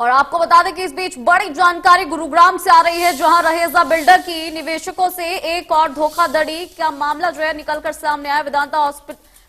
और आपको बता दें कि इस बीच बड़ी जानकारी गुरुग्राम से आ रही है, जहां रहेजा बिल्डर की निवेशकों से एक और धोखाधड़ी का मामला जो है निकलकर सामने आया।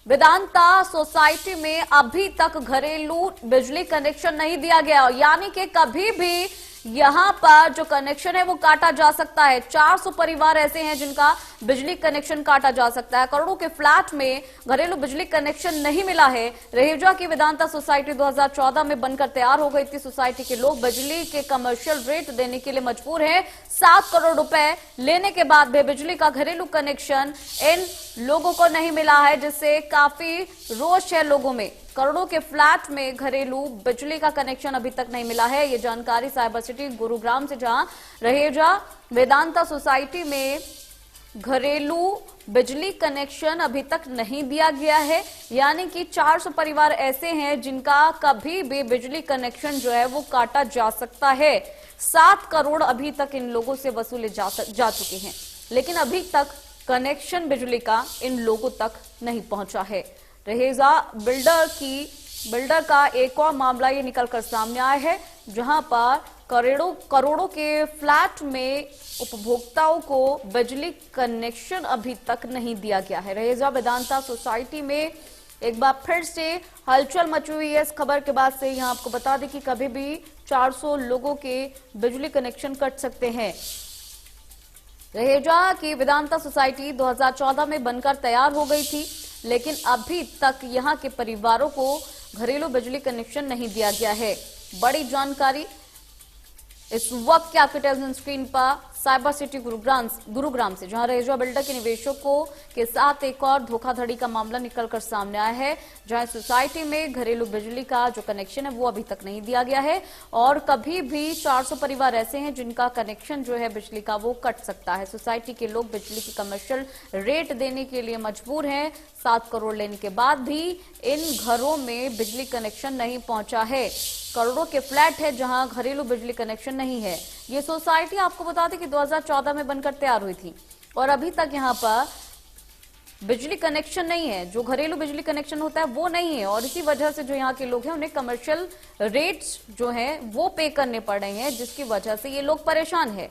वेदांता सोसाइटी में अभी तक घरेलू बिजली कनेक्शन नहीं दिया गया, यानी कि कभी भी यहां पर जो कनेक्शन है वो काटा जा सकता है। 400 परिवार ऐसे हैं जिनका बिजली कनेक्शन काटा जा सकता है। करोड़ों के फ्लैट में घरेलू बिजली कनेक्शन नहीं मिला है। रहेजा की वेदांता सोसाइटी 2014 में बनकर तैयार हो गई थी। सोसाइटी के लोग बिजली के कमर्शियल रेट देने के लिए मजबूर हैं। 7 करोड़ रुपए लेने के बाद भी बिजली का घरेलू कनेक्शन इन लोगों को नहीं मिला है, जिससे काफी रोष है लोगों में। करोड़ों के फ्लैट में घरेलू बिजली का कनेक्शन अभी तक नहीं मिला है। ये जानकारी साइबर सिटी गुरुग्राम से, जहां रहेजा वेदांता सोसाइटी में घरेलू बिजली कनेक्शन अभी तक नहीं दिया गया है, यानी कि 400 परिवार ऐसे हैं जिनका कभी भी बिजली कनेक्शन जो है वो काटा जा सकता है। 7 करोड़ अभी तक इन लोगों से वसूले जा चुके हैं, लेकिन अभी तक कनेक्शन बिजली का इन लोगों तक नहीं पहुंचा है। रहेजा बिल्डर का एक और मामला ये निकलकर सामने आया है, जहां पर करोड़ों के फ्लैट में उपभोक्ताओं को बिजली कनेक्शन अभी तक नहीं दिया गया है। रहेजा वेदांता सोसाइटी में एक बार फिर से हलचल मची हुई है। इस खबर के बाद से यहां आपको बता दें कि कभी भी 400 लोगों के बिजली कनेक्शन कट सकते हैं। रहेजा की वेदांता सोसाइटी 2014 में बनकर तैयार हो गई थी, लेकिन अभी तक यहां के परिवारों को घरेलू बिजली कनेक्शन नहीं दिया गया है। बड़ी जानकारी इस वक्त की आपके टेलीविजन स्क्रीन पर साइबर सिटी गुरुग्राम से, जहां रहेजा बिल्डर के निवेशकों के साथ एक और धोखाधड़ी का मामला निकलकर सामने आया है, जहां सोसाइटी में घरेलू बिजली का जो कनेक्शन है वो अभी तक नहीं दिया गया है और कभी भी 400 परिवार ऐसे हैं जिनका कनेक्शन जो है बिजली का वो कट सकता है। सोसाइटी के लोग बिजली की कमर्शियल रेट देने के लिए मजबूर हैं। 7 करोड़ लेने के बाद भी इन घरों में बिजली कनेक्शन नहीं पहुंचा है। करोड़ों के फ्लैट है जहां घरेलू बिजली कनेक्शन नहीं है। ये सोसाइटी आपको बता दें कि 2014 में बनकर तैयार हुई थी और अभी तक यहां पर बिजली कनेक्शन नहीं है। जो घरेलू बिजली कनेक्शन होता है वो नहीं है और इसी वजह से जो यहाँ के लोग हैं उन्हें कमर्शियल रेट्स जो हैं वो पे करने पड़ रहे हैं, जिसकी वजह से ये लोग परेशान है।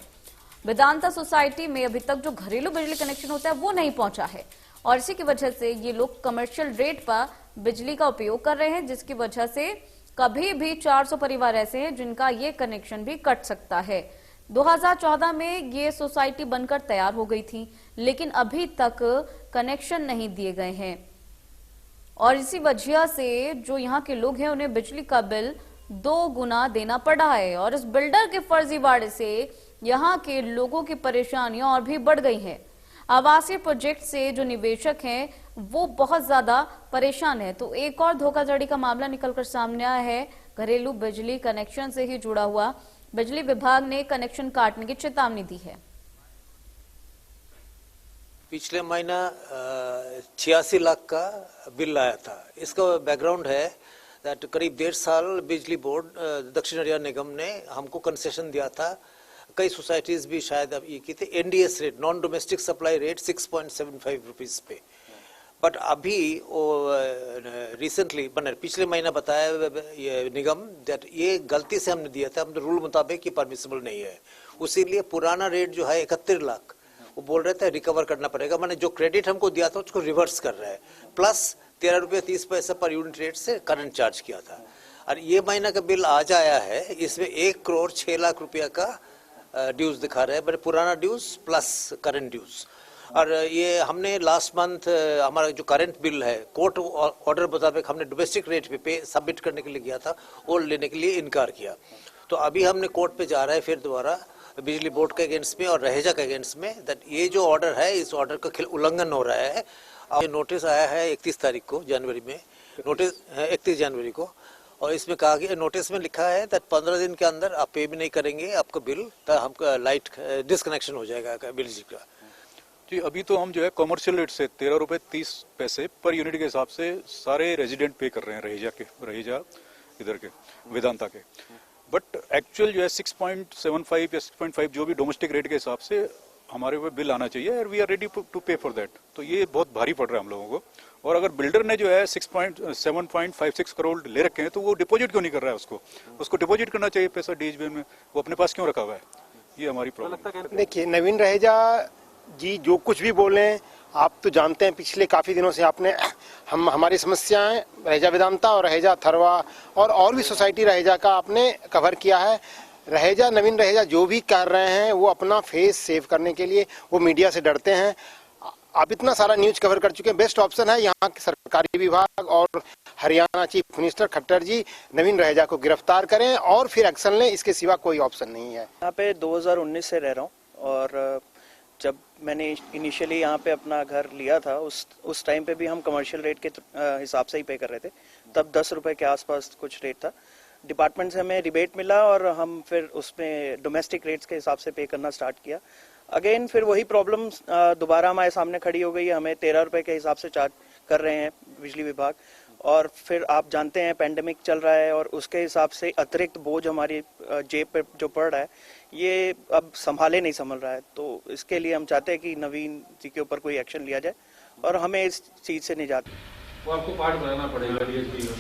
वेदांता सोसाइटी में अभी तक जो घरेलू बिजली कनेक्शन होता है वो नहीं पहुंचा है और इसी की वजह से ये लोग कमर्शियल रेट पर बिजली का उपयोग कर रहे हैं, जिसकी वजह से कभी भी 400 परिवार ऐसे हैं जिनका ये कनेक्शन भी कट सकता है। 2014 में ये सोसाइटी बनकर तैयार हो गई थी, लेकिन अभी तक कनेक्शन नहीं दिए गए हैं और इसी वजह से जो यहाँ के लोग हैं उन्हें बिजली का बिल 2 गुना देना पड़ा है और इस बिल्डर के फर्जीवाड़े से यहाँ के लोगों की परेशानियां और भी बढ़ गई हैं। आवासीय प्रोजेक्ट से जो निवेशक हैं वो बहुत ज्यादा परेशान है। तो एक और धोखाधड़ी का मामला निकलकर सामने आया है। घरेलू बिजली कनेक्शन से ही जुड़ा हुआ बिजली विभाग ने कनेक्शन काटने की चेतावनी दी है। पिछले महीना 86 लाख का बिल आया था। इसका बैकग्राउंड है दैट करीब 1.5 साल बिजली बोर्ड दक्षिण हरियाणा निगम ने हमको कंसेशन दिया था। कई सोसाइटीज भी शायद अब ये की थी। NDS rate, non domestic supply rate 6.75 rupees पे, बट अभी वो रिसेंटली पिछले महीना बताया ये निगम दैट ये गलती से हमने दिया था, हम तो रूल मुताबिक ये परमिसिबल नहीं है। उसीलिए पुराना रेट जो है 71 लाख वो बोल रहे थे रिकवर करना पड़ेगा। मैंने जो क्रेडिट हमको दिया था उसको रिवर्स कर रहा है, प्लस 13 रुपये 30 पैसे पर यूनिट रेट से करंट चार्ज किया था। और ये महीना का बिल आज आया है, इसमें 1 करोड़ 6 लाख रुपया का ड्यूज दिखा रहे हैं, बट पुराना ड्यूज प्लस करंट ड्यूज। और ये हमने लास्ट मंथ हमारा जो करंट बिल है कोर्ट ऑर्डर मुताबिक हमने डोमेस्टिक रेट पे सबमिट करने के लिए किया था और लेने के लिए इनकार किया। तो अभी हमने कोर्ट पे जा रहा है फिर दोबारा बिजली बोर्ड के अगेंस्ट में और रहेजा के अगेंस्ट में दैट ये जो ऑर्डर है इस ऑर्डर का उल्लंघन हो रहा है। अब नोटिस आया है 31 तारीख को जनवरी में, नोटिस 31 जनवरी को, और इसमें कहा गया नोटिस में लिखा है दैट 15 दिन के अंदर आप पे भी नहीं करेंगे आपका बिल तो हमको लाइट डिसकनेक्शन हो जाएगा बिजली का। जी अभी तो हम जो है कमर्शियल रेट से 13 रुपये 30 पैसे पर यूनिट के हिसाब से सारे रेजिडेंट पे कर रहे हैं रहेजा इधर के वेदांता के, बट एक्चुअल जो है 6.75 या 6.5 जो भी डोमेस्टिक रेट के हिसाब से हमारे पे बिल आना चाहिए और वी आर रेडी टू पे फॉर दैट। तो ये बहुत भारी पड़ रहा है हम लोगों को। और अगर बिल्डर ने जो है 7.56 करोड़ ले रखे हैं तो वो डिपॉजिट क्यों नहीं कर रहा है? उसको डिपॉजिट करना चाहिए पैसा डीएचबी में, वो अपने पास क्यों रखा हुआ है? ये हमारी प्रॉब्लम। देखिए, नवीन रहेजा जी जो कुछ भी बोले, आप तो जानते हैं पिछले काफी दिनों से आपने हमारी समस्याएं रहेजा वेदांता और रहेजा अथर्वा और भी सोसाइटी रहेजा का आपने कवर किया है। रहेजा नवीन रहेजा जो भी कर रहे हैं वो अपना फेस सेव करने के लिए वो मीडिया से डरते हैं। आप इतना सारा न्यूज कवर कर चुके हैं, बेस्ट ऑप्शन है यहाँ के सरकारी विभाग और हरियाणा चीफ मिनिस्टर खट्टर जी नवीन रहेजा को गिरफ्तार करें और फिर एक्शन लें, इसके सिवा कोई ऑप्शन नहीं है। यहाँ पे 2019 से रह रहा हूँ और जब मैंने इनिशियली यहाँ पे अपना घर लिया था उस टाइम पे भी हम कमर्शियल रेट के हिसाब से ही पे कर रहे थे। तब 10 रुपए के आसपास कुछ रेट था। डिपार्टमेंट से हमें रिबेट मिला और हम फिर उसमें डोमेस्टिक रेट्स के हिसाब से पे करना स्टार्ट किया। अगेन फिर वही प्रॉब्लम दोबारा हमारे सामने खड़ी हो गई है। हमें 13 रुपए के हिसाब से चार्ज कर रहे हैं बिजली विभाग। और फिर आप जानते हैं पेंडेमिक चल रहा है और उसके हिसाब से अतिरिक्त बोझ हमारी जेब पे जो पड़ रहा है ये अब संभाल रहा है। तो इसके लिए हम चाहते हैं कि नवीन जी के ऊपर कोई एक्शन लिया जाए और हमें इस चीज से निजात। वो आपको पार्ट बनाना पड़ेगा डीएसपी और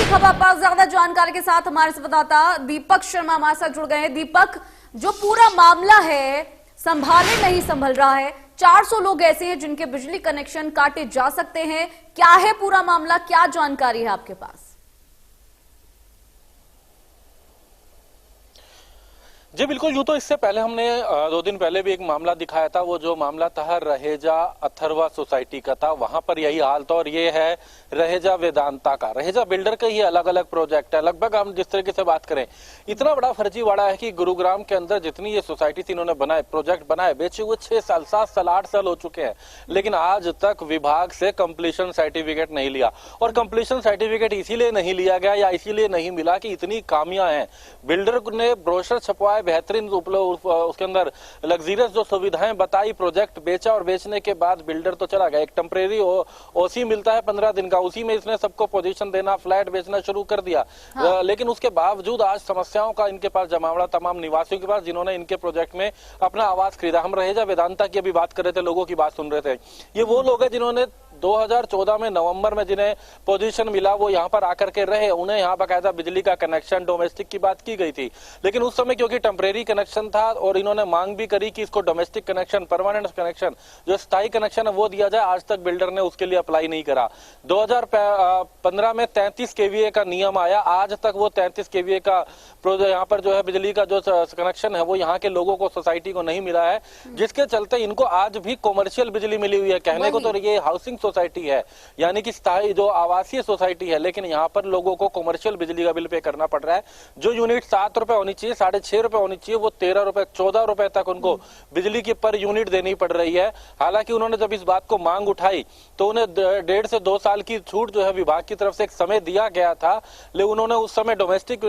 खबर पर ज्यादा जानकारी के साथ हमारे संवाददाता दीपक शर्मा हमारे साथ जुड़ गए हैं। दीपक, जो पूरा मामला है संभाले नहीं संभल रहा है, 400 लोग ऐसे हैं जिनके बिजली कनेक्शन काटे जा सकते हैं, क्या है पूरा मामला, क्या जानकारी है आपके पास? जी बिल्कुल, यूं तो इससे पहले हमने 2 दिन पहले भी एक मामला दिखाया था। वो जो मामला था रहेजा अथर्वा सोसाइटी का था, वहां पर यही हाल था। और ये है रहेजा वेदांता का। रहेजा बिल्डर का ही अलग अलग प्रोजेक्ट है। लगभग हम जिस तरीके से बात करें, इतना बड़ा फर्जीवाड़ा है कि गुरुग्राम के अंदर जितनी ये सोसाइटी थी इन्होंने बनाए, प्रोजेक्ट बनाए, बेचे हुए 6 साल 7 साल 8 साल हो चुके हैं, लेकिन आज तक विभाग से कंप्लीशन सर्टिफिकेट नहीं लिया। और कंप्लीशन सर्टिफिकेट इसीलिए नहीं लिया गया या इसीलिए नहीं मिला कि इतनी खामियां हैं। बिल्डर ने ब्रोशर छपवाए, बेहतरीन उसके अंदर लग्जरियस जो सुविधाएं बताई, प्रोजेक्ट बेचा और बेचने के बाद बिल्डर तो चला गया। एक टेम्परेरी ओसी मिलता है 15 दिन का, उसी में इसने सबको पोजीशन देना, फ्लैट बेचना शुरू कर दिया। हाँ। लेकिन उसके बावजूद आज समस्याओं का इनके पास जमावड़ा तमाम निवासियों के पास जिन्होंने इनके प्रोजेक्ट में अपना आवास खरीदा। हम रहेजा वेदांता की अभी बात कर रहे थे, लोगों की बात सुन रहे थे। ये वो लोग हैं जिन्होंने 2014 में नवंबर में जिन्हें पोजीशन मिला वो यहाँ पर आकर के रहे। उन्हें यहाँ बाकायदा बिजली का कनेक्शन डोमेस्टिक की बात की गई थी, लेकिन उस समय क्योंकि टेम्परेरी कनेक्शन था और इन्होंने मांग भी करी कि इसको डोमेस्टिक कनेक्शन, परमानेंट कनेक्शन, जो स्थायी कनेक्शन है वो दिया जाए, आज तक बिल्डर ने उसके लिए अप्लाई नहीं करा। 2015 में 33 केवीए का नियम आया, आज तक वो 33 केवीए का यहाँ पर जो है बिजली का जो कनेक्शन है वो यहाँ के लोगों को, सोसाइटी को नहीं मिला है, जिसके चलते इनको आज भी कॉमर्शियल बिजली मिली हुई है। कहने को तो ये हाउसिंग सोसाइटी है, यानी कि स्थायी जो आवासीय सोसाइटी है, लेकिन यहाँ पर लोगों को कॉमर्शियल बिजली का बिल पे करना पड़ रहा है। जो यूनिट 7 रुपए होनी चाहिए, 6.5 रुपए होनी चाहिए, वो 13 रुपए 14 रुपए तक उनको बिजली की पर यूनिट देनी पड़ रही है। हालांकि उन्होंने जब इस बात को मांग उठाई तो उन्हें 1.5 से 2 साल की छूट जो है विभाग की तरफ से एक समय दिया गया था, लेकिन उन्होंने उस समय डोमेस्टिक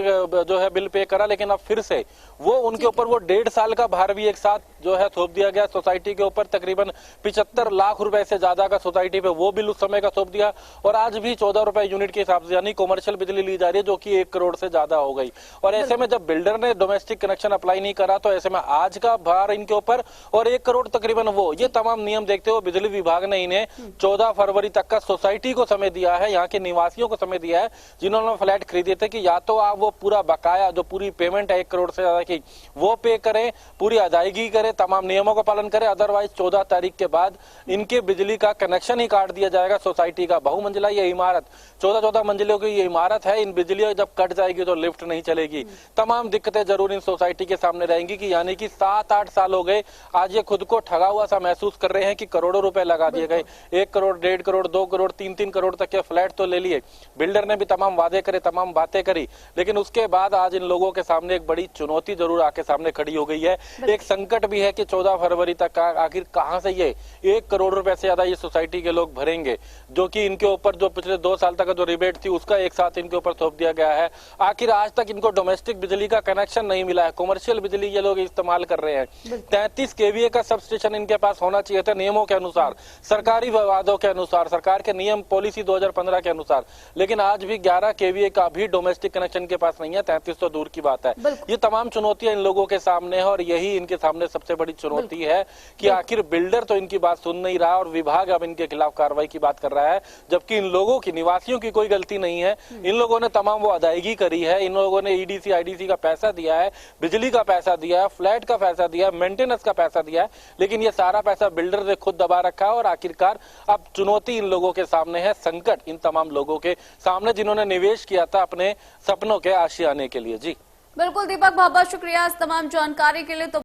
जो है बिल पे करा, लेकिन अब फिर से वो उनके ऊपर वो 1.5 साल का भार भी एक साथ जो है थोप दिया गया सोसाइटी के ऊपर। तकरीबन 75 लाख रुपए से ज्यादा का सोसाइटी पे वो बिल उस समय का थोप दिया और आज भी 14 रुपए यूनिट के हिसाब से यानी कॉमर्शियल बिजली ली जा रही है, जो कि 1 करोड़ से ज्यादा हो गई। और ऐसे में जब बिल्डर ने डोमेस्टिक कनेक्शन अप्लाई नहीं करा तो ऐसे में आज का भार इनके ऊपर और 1 करोड़ तकरीबन वो, ये तमाम नियम देखते हुए बिजली विभाग ने इन्हें 14 फरवरी तक का सोसाइटी को समय दिया है, यहाँ के निवासियों को समय दिया है जिन्होंने फ्लैट खरीदे थे, कि या तो आप वो पूरा बकाया जो पूरी पेमेंट है 1 करोड़ से ज्यादा की वो पे करें, पूरी अदायगी करें, तमाम नियमों का पालन करें, अदरवाइज 14 तारीख के बाद इनके बिजली का कनेक्शन ही काट दिया जाएगा। सोसाइटी का बहुमंजिला ये इमारत, 14 मंजिलों की ये इमारत है, इन बिजली जब कट जाएगी तो लिफ्ट नहीं चलेगी, तमाम दिक्कतें जरूर इन सोसाइटी के सामने रहेंगी। कि यानी कि 7-8 साल हो गए, आज ये खुद को ठगा हुआ सा महसूस कर रहे हैं कि करोड़ों रुपए लगा दिए गए, 1 करोड़ 1.5 करोड़ 2 करोड़ 3-3 करोड़ तक के फ्लैट तो ले लिए, बिल्डर ने भी तमाम वादे करे, तमाम बातें करी, लेकिन उसके बाद आज इन लोगों के सामने एक बड़ी चुनौती जरूर आके सामने खड़ी हो गई है। एक संकट भी है कि 14 फरवरी तक आखिर कहां से ये 1 करोड़ रुपए से ज्यादा ये सोसाइटी के लोग लोग भरेंगे, जो कि इनके ऊपर जो पिछले 2 साल तक का जो रिबेट थी उसका एक साथ इनके ऊपर थोप दिया गया है। आखिर आज तक इनको डोमेस्टिक बिजली का कनेक्शन नहीं मिला है, कमर्शियल बिजली ये लोग इस्तेमाल कर रहे हैं। 33 केवीए का सब स्टेशन इनके पास होना चाहिए था नियमों के अनुसार, सरकारी वादों के अनुसार, सरकार के नियम पॉलिसी 2015 के अनुसार, लेकिन आज भी 11 केवीए का भी डोमेस्टिक कनेक्शन के पास नहीं है, 33 तो दूर की बात है। ये तमाम चुनौतियां इन लोगों के सामने है और यही इनके सामने सबसे बड़ी चुनौती है कि आखिर बिल्डर तो इनकी बात सुन नहीं रहा और विभाग अब इनके खिलाफ कार्रवाई की बात कर रहा है, जबकि इन लोगों की, निवासियों की कोई गलती नहीं है। इन लोगों ने तमाम वो अदायगी करी है, इन लोगों ने ईडीसी आईडीसी का पैसा दिया है, बिजली का पैसा दिया है, फ्लैट का पैसा दिया है, मेंटेनेंस का पैसा दिया है, लेकिन ये सारा पैसा बिल्डर ने खुद दबा रखा है और आखिरकार अब चुनौती इन लोगों के सामने है, संकट इन तमाम लोगों के सामने जिन्होंने निवेश किया था अपने सपनों के आशियाने के लिए। जी बिल्कुल दीपक, बहुत बहुत शुक्रिया इस तमाम जानकारी के लिए। तो